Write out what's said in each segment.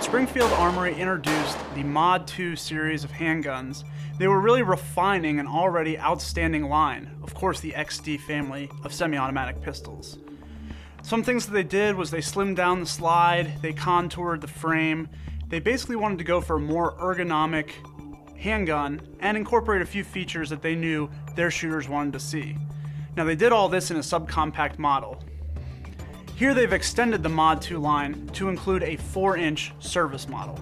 Springfield Armory introduced the Mod 2 series of handguns, they were really refining an already outstanding line, of course the XD family of semi-automatic pistols. Some things that they did was they slimmed down the slide, they contoured the frame, they basically wanted to go for a more ergonomic handgun and incorporate a few features that they knew their shooters wanted to see. Now they did all this in a subcompact model. Here they've extended the Mod 2 line to include a 4-inch service model.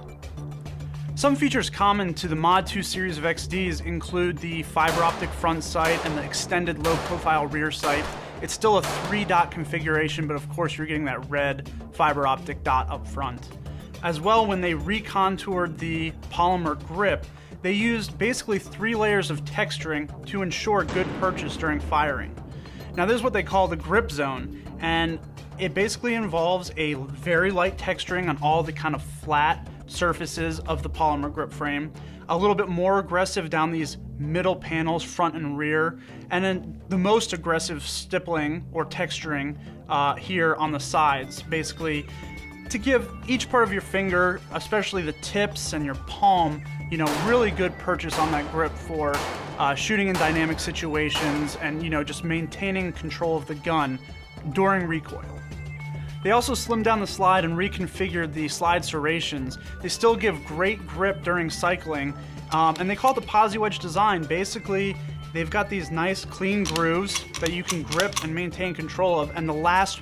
Some features common to the Mod 2 series of XDs include the fiber optic front sight and the extended low profile rear sight. It's still a 3-dot configuration, but of course you're getting that red fiber optic dot up front. As well, when they recontoured the polymer grip, they used basically 3 layers of texturing to ensure good purchase during firing. Now this is what they call the grip zone, and it basically involves a very light texturing on all the kind of flat surfaces of the polymer grip frame, a little bit more aggressive down these middle panels, front and rear, and then the most aggressive stippling or texturing here on the sides, basically to give each part of your finger, especially the tips and your palm, really good purchase on that grip for shooting in dynamic situations and, just maintaining control of the gun during recoil. They also slimmed down the slide and reconfigured the slide serrations. They still give great grip during cycling, and they call it the posi wedge design. Basically, they've got these nice clean grooves that you can grip and maintain control of, and the last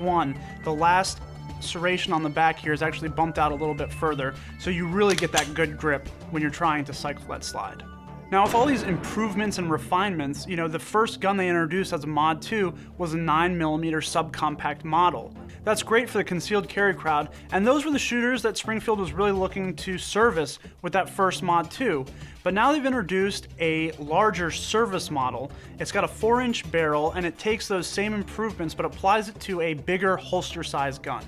serration on the back here is actually bumped out a little bit further, so you really get that good grip when you're trying to cycle that slide. Now, with all these improvements and refinements, the first gun they introduced as a Mod 2 was a 9mm subcompact model. That's great for the concealed carry crowd, and those were the shooters that Springfield was really looking to service with that first Mod 2. But now they've introduced a larger service model. It's got a 4-inch barrel, and it takes those same improvements but applies it to a bigger holster size gun.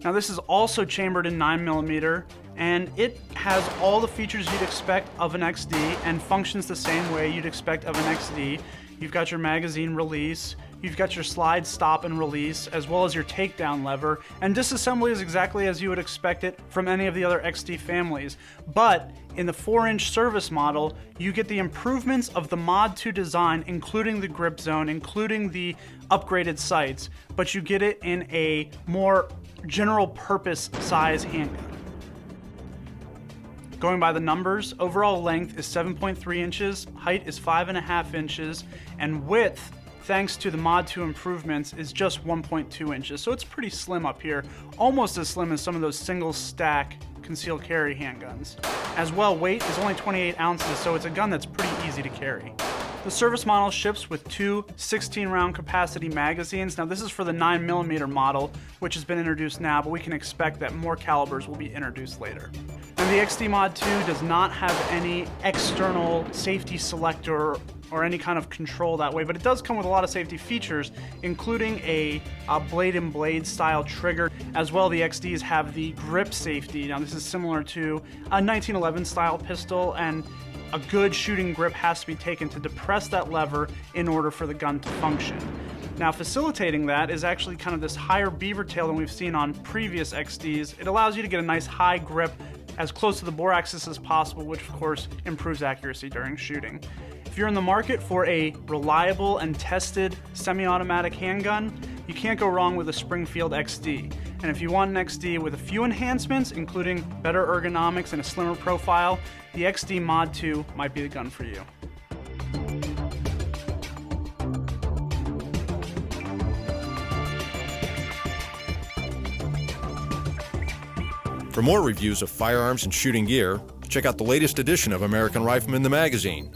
Now this is also chambered in 9mm, and it has all the features you'd expect of an XD and functions the same way you'd expect of an XD. You've got your magazine release, you've got your slide stop and release, as well as your takedown lever, and disassembly is exactly as you would expect it from any of the other XD families. But in the 4-inch service model, you get the improvements of the Mod 2 design, including the grip zone, including the upgraded sights, but you get it in a more general purpose size handgun. Going by the numbers, overall length is 7.3 inches, height is 5.5 inches, and width, thanks to the Mod 2 improvements, is just 1.2 inches. So it's pretty slim up here, almost as slim as some of those single stack concealed carry handguns. As well, weight is only 28 ounces, so it's a gun that's pretty easy to carry. The service model ships with 2 16-round capacity magazines. Now this is for the 9mm model, which has been introduced now, but we can expect that more calibers will be introduced later. And the XD Mod 2 does not have any external safety selector or any kind of control that way, but it does come with a lot of safety features, including a blade and blade style trigger. As well, the XDs have the grip safety. Now this is similar to a 1911 style pistol, and a good shooting grip has to be taken to depress that lever in order for the gun to function. Now, facilitating that is actually kind of this higher beaver tail than we've seen on previous XDs. It allows you to get a nice high grip as close to the bore axis as possible, which of course improves accuracy during shooting. If you're in the market for a reliable and tested semi-automatic handgun, you can't go wrong with a Springfield XD. And if you want an XD with a few enhancements, including better ergonomics and a slimmer profile, the XD Mod 2 might be the gun for you. For more reviews of firearms and shooting gear, check out the latest edition of American Rifleman the magazine.